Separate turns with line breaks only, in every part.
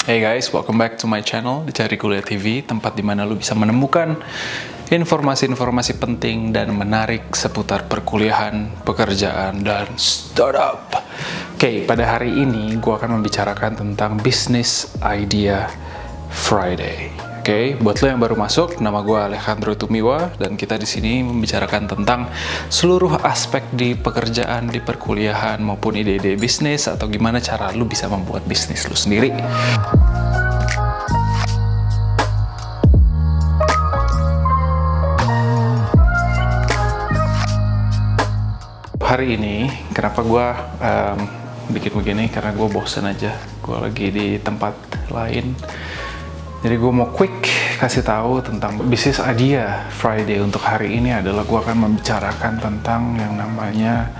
Hey guys, welcome back to my channel Dicari Kuliah TV, tempat dimana lu bisa menemukan informasi-informasi penting dan menarik seputar perkuliahan, pekerjaan, dan startup. Oke, pada hari ini gue akan membicarakan tentang Business Idea Friday. Oke, buat lo yang baru masuk, nama gue Alejandro Tumiwa dan kita di sini membicarakan tentang seluruh aspek di pekerjaan, di perkuliahan maupun ide-ide bisnis atau gimana cara lo bisa membuat bisnis lo sendiri. Hari ini kenapa gue bikin begini karena gue bosen aja, gue lagi di tempat lain. Jadi gue mau quick kasih tahu tentang Business Idea Friday untuk hari ini adalah gue akan membicarakan tentang yang namanya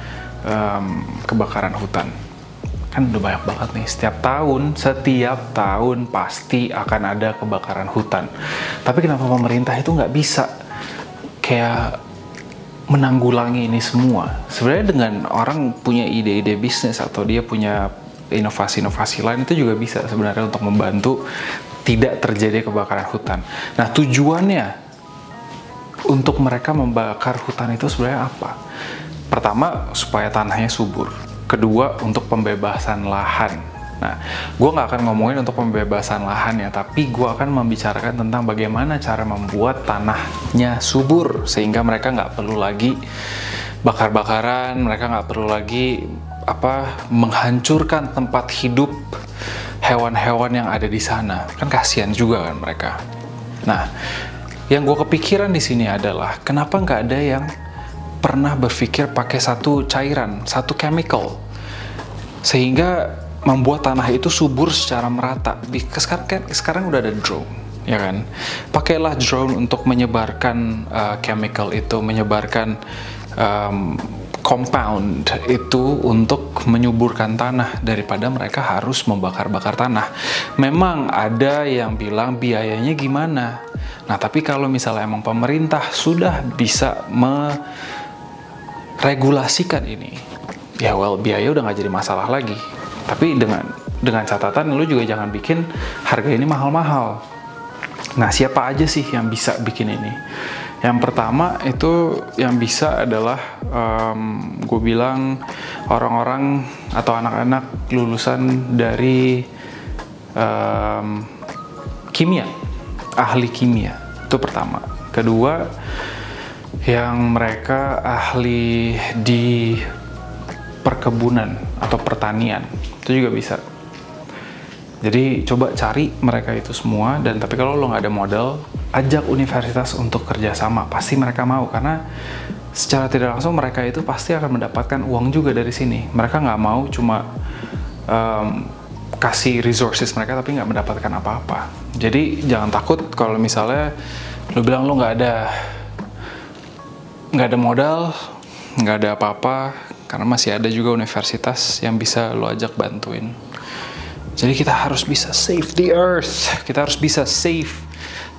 kebakaran hutan. Kan udah banyak banget nih, setiap tahun pasti akan ada kebakaran hutan. Tapi kenapa pemerintah itu nggak bisa kayak menanggulangi ini semua? Sebenarnya dengan orang punya ide-ide bisnis atau dia punya inovasi-inovasi lain itu juga bisa sebenarnya untuk membantu tidak terjadi kebakaran hutan. Nah, tujuannya untuk mereka membakar hutan itu sebenarnya apa? Pertama, supaya tanahnya subur. Kedua, untuk pembebasan lahan. Nah, gue nggak akan ngomongin untuk pembebasan lahan ya, tapi gue akan membicarakan tentang bagaimana cara membuat tanahnya subur sehingga mereka nggak perlu lagi bakar-bakaran, mereka nggak perlu lagi menghancurkan tempat hidup hewan-hewan yang ada di sana. Kan kasihan juga kan mereka. Nah, yang gue kepikiran di sini adalah kenapa nggak ada yang pernah berpikir pakai satu cairan, satu chemical sehingga membuat tanah itu subur secara merata. Sekarang udah ada drone, ya kan? Pakailah drone untuk menyebarkan chemical itu, menyebarkan compound itu untuk menyuburkan tanah daripada mereka harus membakar-bakar tanah. Memang ada yang bilang biayanya gimana. Nah, tapi kalau misalnya emang pemerintah sudah bisa meregulasikan ini, ya biaya udah nggak jadi masalah lagi. Tapi dengan catatan lu juga jangan bikin harga ini mahal-mahal. Nah, siapa aja sih yang bisa bikin ini? Yang pertama itu yang bisa adalah gue bilang orang-orang atau anak-anak lulusan dari kimia, ahli kimia, itu pertama. Kedua, yang mereka ahli di perkebunan atau pertanian, itu juga bisa. Jadi coba cari mereka itu semua, dan tapi kalau lo nggak ada modal, ajak universitas untuk kerjasama, pasti mereka mau, karena secara tidak langsung mereka itu pasti akan mendapatkan uang juga dari sini. Mereka nggak mau cuma kasih resources mereka tapi nggak mendapatkan apa-apa. Jadi jangan takut kalau misalnya lo bilang lo nggak ada modal, nggak ada apa-apa, karena masih ada juga universitas yang bisa lo ajak bantuin. Jadi kita harus bisa save the earth, kita harus bisa save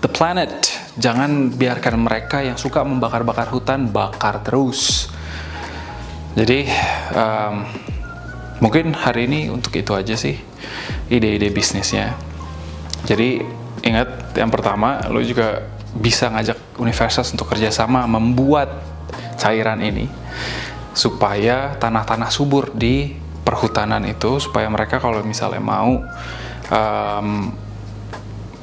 the planet. Jangan biarkan mereka yang suka membakar-bakar hutan bakar terus. Jadi mungkin hari ini untuk itu aja sih ide-ide bisnisnya. Jadi ingat, yang pertama lo juga bisa ngajak universitas untuk kerjasama membuat cairan ini supaya tanah-tanah subur di perhutanan itu, supaya mereka kalau misalnya mau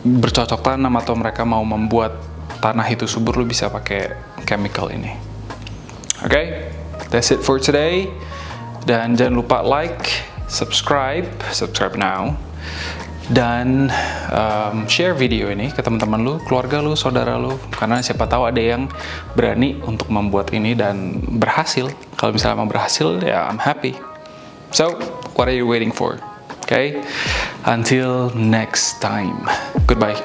bercocok tanam atau mereka mau membuat tanah itu subur, lu bisa pakai chemical ini. Oke, that's it for today. Dan jangan lupa like, subscribe now, dan share video ini ke teman-teman lu, keluarga lu, saudara lu, karena siapa tahu ada yang berani untuk membuat ini dan berhasil. Kalau misalnya emang berhasil, ya I'm happy. So, what are you waiting for? Okay? Until next time. Goodbye.